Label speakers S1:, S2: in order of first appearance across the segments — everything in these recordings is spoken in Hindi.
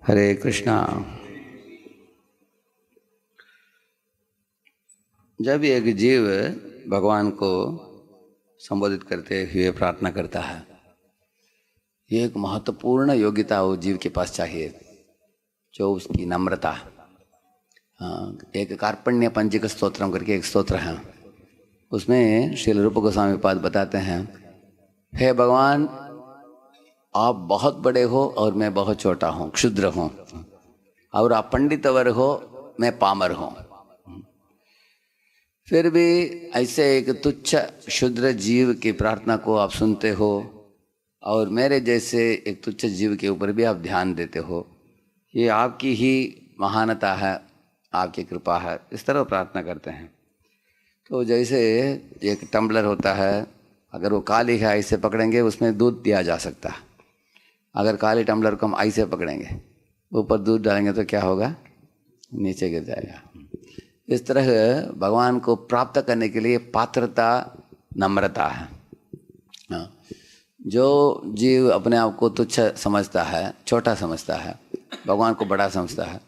S1: हरे कृष्णा। जब एक जीव भगवान को संबोधित करते हुए प्रार्थना करता है, ये एक महत्वपूर्ण योग्यता वो जीव के पास चाहिए, जो उसकी नम्रता। एक कार्पण्य पंजिका स्तोत्रम करके एक स्तोत्र है, उसमें श्रील रूप गोस्वामी पाद बताते हैं, हे भगवान, आप बहुत बड़े हो और मैं बहुत छोटा हूँ, क्षुद्र हूँ, और आप पंडितवर हो, मैं पामर हूँ। फिर भी ऐसे एक तुच्छ क्षुद्र जीव की प्रार्थना को आप सुनते हो और मेरे जैसे एक तुच्छ जीव के ऊपर भी आप ध्यान देते हो। ये आपकी ही महानता है, आपकी कृपा है। इस तरह प्रार्थना करते हैं। तो जैसे एक टम्बलर होता है, अगर वो काली है ऐसे पकड़ेंगे उसमें दूध दिया जा सकता है। अगर काली टम्बलर को हम ऐसे पकड़ेंगे, ऊपर दूध डालेंगे तो क्या होगा? नीचे गिर जाएगा। इस तरह भगवान को प्राप्त करने के लिए पात्रता नम्रता है। जो जीव अपने आप को तुच्छ समझता है, छोटा समझता है, भगवान को बड़ा समझता है,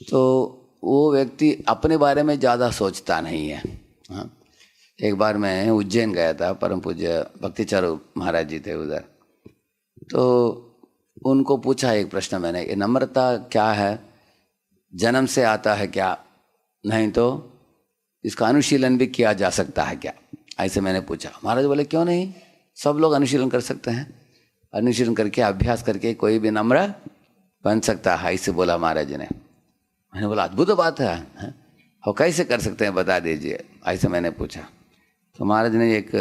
S1: तो वो व्यक्ति अपने बारे में ज़्यादा सोचता नहीं है। एक बार मैं उज्जैन गया था, परम पूज्य भक्तिचारू महाराज जी थे उधर। तो उनको पूछा एक प्रश्न मैंने, ये नम्रता क्या है, जन्म से आता है क्या, नहीं तो इसका अनुशीलन भी किया जा सकता है क्या, ऐसे मैंने पूछा। महाराज बोले क्यों नहीं, सब लोग अनुशीलन कर सकते हैं, अनुशीलन करके अभ्यास करके कोई भी नम्र बन सकता है, ऐसे बोला महाराज जी ने। मैंने बोला अद्भुत बात है, और कैसे कर सकते हैं बता दीजिए, ऐसे मैंने पूछा। तो महाराज ने एक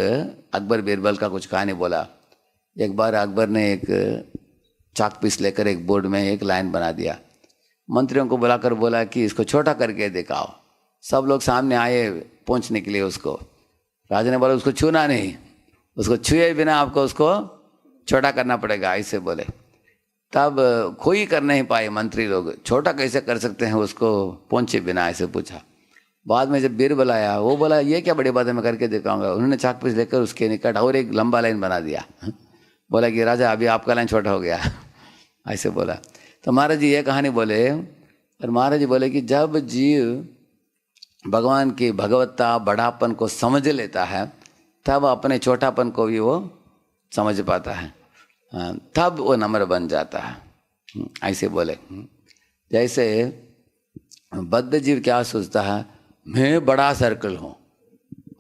S1: अकबर बीरबल का कुछ कहानी बोला। एक बार अकबर ने एक चाक पीस लेकर एक बोर्ड में एक लाइन बना दिया, मंत्रियों को बुलाकर बोला कि इसको छोटा करके दिखाओ। सब लोग सामने आए पहुंचने के लिए उसको। राजा ने बोला उसको छूना नहीं, उसको छुए बिना आपको उसको छोटा करना पड़ेगा, ऐसे बोले। तब कोई कर नहीं पाए मंत्री लोग, छोटा कैसे कर सकते हैं उसको पहुंचे बिना, ऐसे पूछा। बाद में जब बीरबल आया, वो बोला ये क्या बड़ी बात है, मैं करके दिखाऊंगा। उन्होंने चाक पीस लेकर उसके निकट और एक लंबा लाइन बना दिया। बोला कि राजा अभी आपका लाइन छोटा हो गया, ऐसे बोला। तो महाराज जी ये कहानी बोले, और महाराज जी बोले कि जब जीव भगवान की भगवत्ता बड़ापन को समझ लेता है, तब अपने छोटापन को भी वो समझ पाता है, तब वो नम्र बन जाता है, ऐसे बोले। जैसे बद्ध जीव क्या सोचता है, मैं बड़ा सर्कल हूँ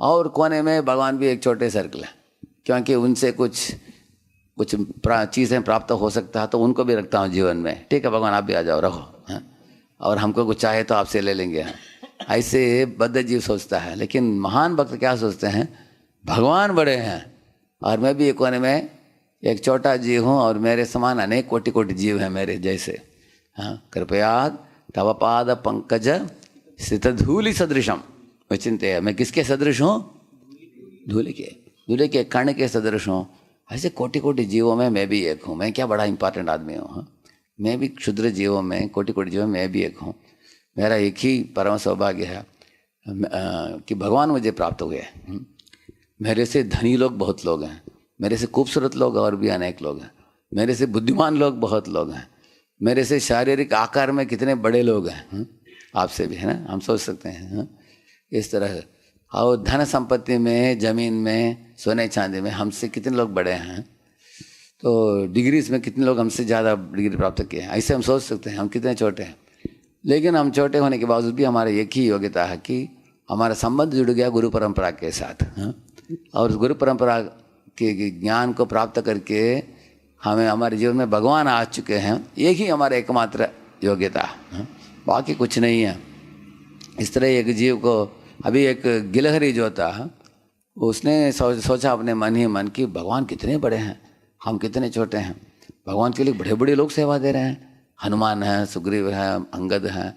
S1: और कोने में भगवान भी एक छोटे सर्कल है, क्योंकि उनसे कुछ चीज़ें प्राप्त हो सकता है, तो उनको भी रखता हूँ जीवन में। ठीक है भगवान, आप भी आ जाओ, रहो, और हमको कुछ चाहे तो आपसे ले लेंगे, ऐसे बद्ध जीव सोचता है। लेकिन महान भक्त क्या सोचते हैं, भगवान बड़े हैं और मैं भी एक कोने में एक छोटा जीव हूँ, और मेरे समान अनेक कोटि कोटि जीव हैं मेरे जैसे। कृपया तव पाद पंकज स्थित धूलि सदृशम विचिंत्य, मैं किसके सदृश हूँ? धूलि के कण के सदृश हूँ। ऐसे कोटि कोटि जीवों में मैं भी एक हूँ। मैं क्या बड़ा इंपॉर्टेंट आदमी हूँ, मैं भी क्षुद्र जीवों में, कोटि कोटि जीवों में मैं भी एक हूँ। मेरा एक ही परम सौभाग्य है कि भगवान मुझे प्राप्त हुए। मेरे से धनी लोग बहुत लोग हैं, मेरे से खूबसूरत लोग और भी अनेक लोग हैं, मेरे से बुद्धिमान लोग बहुत लोग हैं, मेरे से शारीरिक आकार में कितने बड़े लोग हैं, आपसे भी है ना, हम सोच सकते हैं इस तरह। और धन संपत्ति में, जमीन में, सोने चांदी में हमसे कितने लोग बड़े हैं, तो डिग्रीज में कितने लोग हमसे ज़्यादा डिग्री प्राप्त किए हैं, ऐसे हम सोच सकते हैं हम कितने छोटे हैं। लेकिन हम छोटे होने के बावजूद भी हमारा एक ही योग्यता है कि हमारा संबंध जुड़ गया गुरु परंपरा के साथ, और गुरु परंपरा के ज्ञान को प्राप्त करके हमें हमारे जीवन में भगवान आ चुके हैं। एक ही हमारा एकमात्र योग्यता है, बाकी कुछ नहीं है। इस तरह एक जीव को, अभी एक गिलहरी जो था, उसने सोचा अपने मन ही मन कि भगवान कितने बड़े हैं, हम कितने छोटे हैं। भगवान के लिए बड़े बड़े लोग सेवा दे रहे हैं, हनुमान हैं, सुग्रीव हैं, अंगद हैं,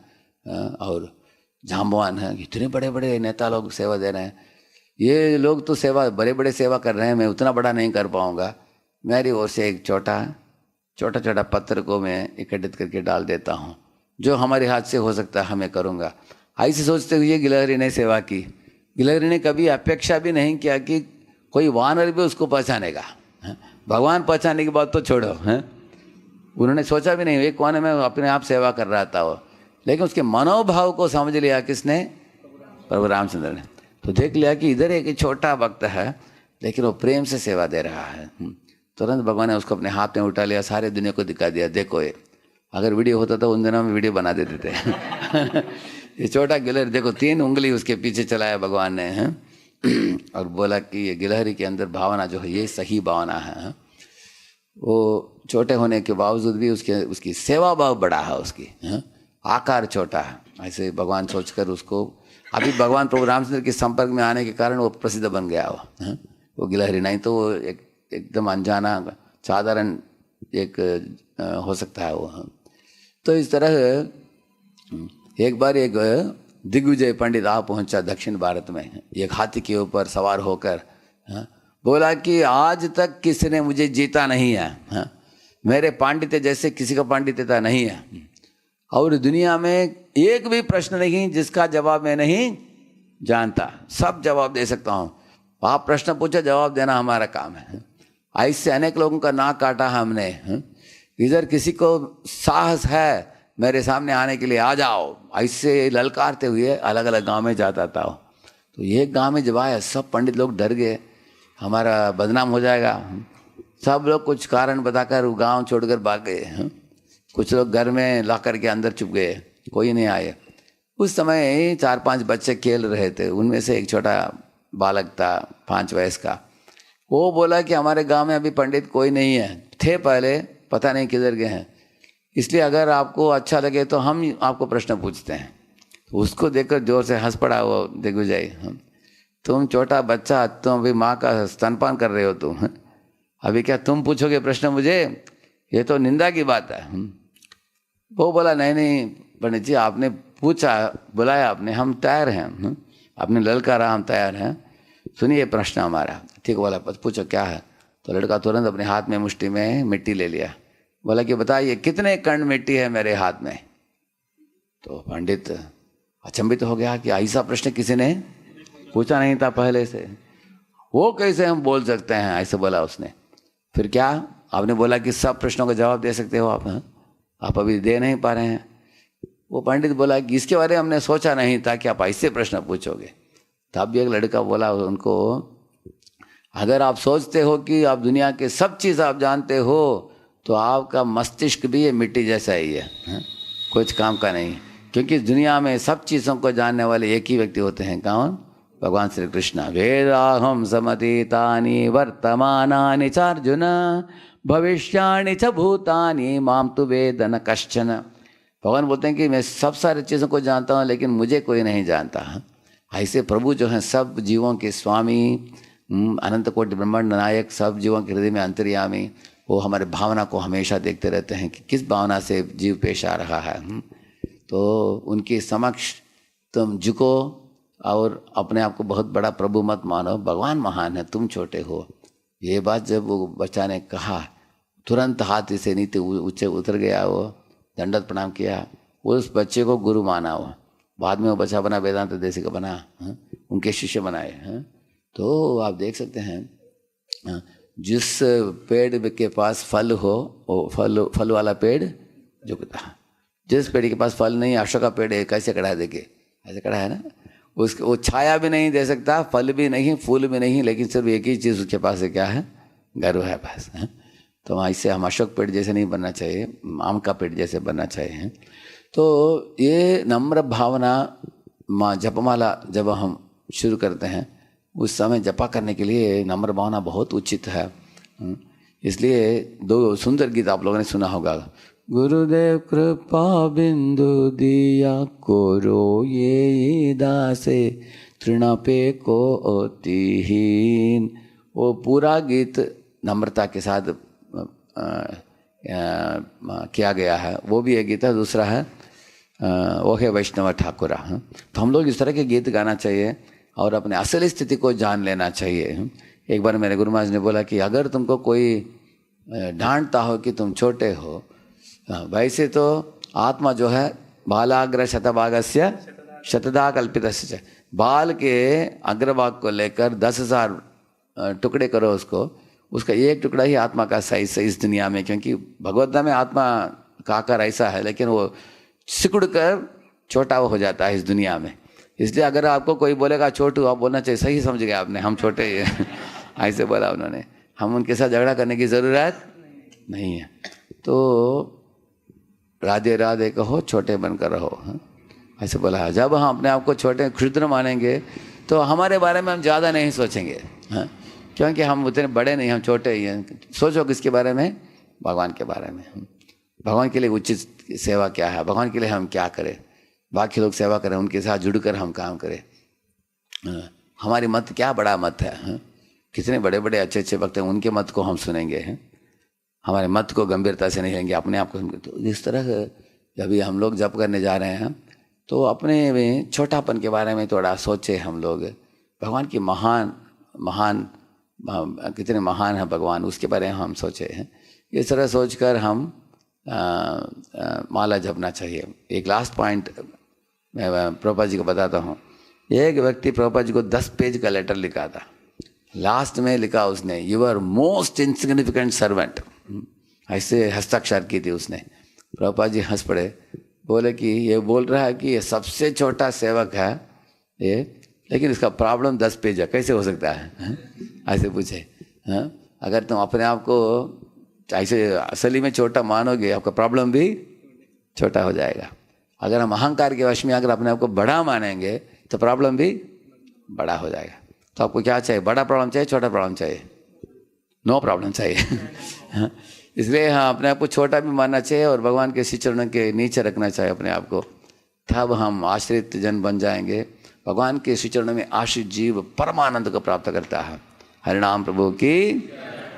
S1: और जाम्बवान हैं, इतने बड़े बड़े नेता लोग सेवा दे रहे हैं। ये लोग तो सेवा बड़े बड़े सेवा कर रहे हैं, मैं उतना बड़ा नहीं कर पाऊँगा। मेरी ओर से एक छोटा पत्थर को मैं इकट्ठित करके डाल देता हूँ, जो हमारे हाथ से हो सकता है हमें करूँगा, ऐसे सोचते हुए गिलहरी ने सेवा की। गिलहरी ने कभी अपेक्षा भी नहीं किया कि कोई वानर भी उसको पहचानेगा। भगवान पहचानने की बात तो छोड़ो, उन्होंने सोचा भी नहीं, एक कोने में अपने आप सेवा कर रहा था वो, लेकिन उसके मनोभाव को समझ लिया किसने? प्रभु रामचंद्र ने। तो देख लिया कि इधर एक छोटा भक्त है लेकिन वो प्रेम से सेवा दे रहा है। तुरंत भगवान ने उसको अपने हाथ में उठा लिया, सारे दुनिया को दिखा दिया, देखो ये। अगर वीडियो होता तो उन दिनों में वीडियो बना देते थे। ये छोटा गिलहरी देखो, 3 उंगली उसके पीछे चलाया भगवान ने, हैं? और बोला कि ये गिलहरी के अंदर भावना जो है ये सही भावना है। वो छोटे होने के बावजूद भी उसकी सेवा भाव बड़ा है, उसकी आकार छोटा है, ऐसे भगवान सोचकर उसको अभी भगवान प्रभु रामचंद्र के संपर्क में आने के कारण वो प्रसिद्ध बन गया वो गिलहरी। नहीं तो वो एकदम अनजाना साधारण एक हो सकता है वो। तो इस तरह एक बार एक दिग्विजय पंडित आ पहुंचा दक्षिण भारत में, एक हाथी के ऊपर सवार होकर, बोला कि आज तक किसी ने मुझे जीता नहीं है, मेरे पांडित्य जैसे किसी का पांडित्यता नहीं है, और दुनिया में एक भी प्रश्न नहीं जिसका जवाब मैं नहीं जानता, सब जवाब दे सकता हूँ। आप प्रश्न पूछो, जवाब देना हमारा काम है। ऐसे अनेक लोगों का नाक काटा हमने। इधर किसी को साहस है मेरे सामने आने के लिए, आ जाओ, ऐसे ललकारते हुए अलग अलग गांव में जाता था। तो एक गांव में जब आया, सब पंडित लोग डर गए, हमारा बदनाम हो जाएगा। सब लोग कुछ कारण बताकर वो गांव छोड़कर भाग गए। कुछ लोग घर में ला कर के अंदर छुप गए, कोई नहीं आए। उस समय 4-5 बच्चे खेल रहे थे, उनमें से एक छोटा बालक था 5 वयस का। वो बोला कि हमारे गांव में अभी पंडित कोई नहीं है, थे पहले, पता नहीं किधर गए हैं, इसलिए अगर आपको अच्छा लगे तो हम आपको प्रश्न पूछते हैं। तो उसको देखकर जोर से हंस पड़ा वो दिग्विजय। तुम छोटा बच्चा, तुम अभी माँ का स्तनपान कर रहे हो, तुम अभी क्या तुम पूछोगे प्रश्न मुझे? ये तो निंदा की बात है। वो बोला नहीं नहीं पंडित जी, आपने पूछा, बुलाया आपने, हम तैयार हैं, आपने ललकारा, हम तैयार हैं, सुनिए प्रश्न हमारा। ठीक बोला, पूछो क्या है? तो लड़का तुरंत अपने हाथ में मुट्ठी में मिट्टी ले लिया, बोला कि बताइए कितने कण मिट्टी है मेरे हाथ में? तो पंडित अचंभित हो गया कि ऐसा प्रश्न किसी ने पूछा नहीं था पहले से, वो कैसे हम बोल सकते हैं, ऐसे बोला उसने। फिर क्या आपने बोला कि सब प्रश्नों का जवाब दे सकते हो आप अभी दे नहीं पा रहे हैं। वो पंडित बोला कि इसके बारे में हमने सोचा नहीं था कि आप ऐसे प्रश्न पूछोगे। तब भी एक लड़का बोला उनको, अगर आप सोचते हो कि आप दुनिया के सब चीज़ आप जानते हो तो आपका मस्तिष्क भी ये मिट्टी जैसा ही है, कुछ काम का नहीं। क्योंकि दुनिया में सब चीज़ों को जानने वाले एक ही व्यक्ति होते हैं, कौन? भगवान श्री कृष्ण। वेदाहम समतीतानि वर्तमानानि च अर्जुन भविष्याणि च भूतानि माम तु वेद न कश्चन। भगवान बोलते हैं कि मैं सब सारी चीज़ों को जानता हूँ लेकिन मुझे कोई नहीं जानता। ऐसे प्रभु जो हैं सब जीवों के स्वामी, अनंत कोटि ब्रह्मांड नायक, सब जीवों के हृदय में अंतर्यामी, वो हमारे भावना को हमेशा देखते रहते हैं कि किस भावना से जीव पेश आ रहा है। तो उनके समक्ष तुम झुको और अपने आप को बहुत बड़ा प्रभु मत मानो, भगवान महान है, तुम छोटे हो। ये बात जब वो बच्चा ने कहा, तुरंत हाथ से नीचे ऊंचे उतर गया, वो दंडवत प्रणाम किया, उस बच्चे को गुरु माना। वो बाद में वो बच्चा बना, वेदांत देशी का बना, उनके शिष्य बनाए। तो आप देख सकते हैं जिस पेड़ के पास फल हो वो फल वाला पेड़ झुकता है, जिस पेड़ के पास फल नहीं, अशोक का पेड़ है, कैसे खड़ा है, देखिए ऐसे खड़ा है ना, उसको वो छाया भी नहीं दे सकता, फल भी नहीं, फूल भी नहीं, लेकिन सिर्फ एक ही चीज़ उसके पास है, क्या है? गर्व है बस। तो ऐसे हम अशोक पेड़ जैसे नहीं बनना चाहिए, आम का पेड़ जैसे बनना चाहिए। तो ये नम्र भावना जपमाला जब हम शुरू करते हैं उस समय जपा करने के लिए नम्र भावना बहुत उचित है। इसलिए 2 सुंदर गीत आप लोगों ने सुना होगा। गुरुदेव कृपा बिंदु दिया कोरो ये दासे तृणपे को अतिहीन। वो पूरा गीत नम्रता के साथ किया गया है। वो भी एक गीत है। दूसरा है ओ हे वैष्णव ठाकुरा। तो हम लोग इस तरह के गीत गाना चाहिए और अपने असली स्थिति को जान लेना चाहिए। एक बार मेरे गुरु महाराज ने बोला कि अगर तुमको कोई डांटता हो कि तुम छोटे हो, वैसे तो आत्मा जो है बालाग्र शतभागस्य शतधा कल्पितस्य, बाल के अग्रभाग को लेकर 10,000 टुकड़े करो उसको, उसका एक टुकड़ा ही आत्मा का साइज है इस दुनिया में, क्योंकि भगवद्गीता में आत्मा का आकार ऐसा है, लेकिन वो सिकुड़ कर छोटा हो जाता है इस दुनिया में। इसलिए अगर आपको कोई बोलेगा छोटू, आप बोलना चाहिए सही समझ गए आपने, हम छोटे ही हैं। ऐसे बोला उन्होंने। हम उनके साथ झगड़ा करने की ज़रूरत नहीं है। तो राधे राधे कहो, छोटे बनकर रहो, ऐसे बोला है। जब हम अपने आप को छोटे क्षुद्र मानेंगे तो हमारे बारे में हम ज़्यादा नहीं सोचेंगे, क्योंकि हम उतने बड़े नहीं, हम छोटे ही हैं। सोचो किसके बारे में? भगवान के बारे में। भगवान के लिए उचित सेवा क्या है, भगवान के लिए हम क्या करें, बाकी लोग सेवा करें, उनके साथ जुड़कर हम काम करें। हमारी मत क्या बड़ा मत है, कितने बड़े बड़े अच्छे अच्छे वक्त हैं, उनके मत को हम सुनेंगे, हमारे मत को गंभीरता से नहीं लेंगे, अपने आप को सुनेंगे। तो इस तरह जब भी हम लोग जप करने जा रहे हैं तो अपने में छोटापन के बारे में थोड़ा सोचे हम लोग। भगवान की महान कितने महान है भगवान, उसके बारे में हम सोचे हैं। इस तरह सोचकर हम माला जपना चाहिए। एक लास्ट पॉइंट मैं प्रभुपाद जी को बताता हूँ। एक व्यक्ति प्रभुपाद जी को 10 पेज का लेटर लिखा था। लास्ट में लिखा उसने, you are most insignificant servant, ऐसे हस्ताक्षर की थी उसने। प्रभुपाद जी हंस पड़े, बोले कि ये बोल रहा है कि ये सबसे छोटा सेवक है ये, लेकिन इसका प्रॉब्लम 10 पेज है, कैसे हो सकता है? ऐसे पूछे। अगर तुम अपने आप को ऐसे असली में छोटा मानोगे, आपका प्रॉब्लम भी छोटा हो जाएगा। अगर हम अहंकार के वश में अगर अपने आप को बड़ा मानेंगे तो प्रॉब्लम भी बड़ा हो जाएगा। तो आपको क्या चाहिए? बड़ा प्रॉब्लम चाहिए, छोटा प्रॉब्लम चाहिए? नो प्रॉब्लम चाहिए। इसलिए हाँ, अपने आप को छोटा भी मानना चाहिए और भगवान के श्री चरणों के नीचे रखना चाहिए अपने आप को। तब हम आश्रित जन बन जाएंगे। भगवान के श्री चरणों में आश्रित जीव परमानंद को प्राप्त करता है। हरिनाम प्रभु की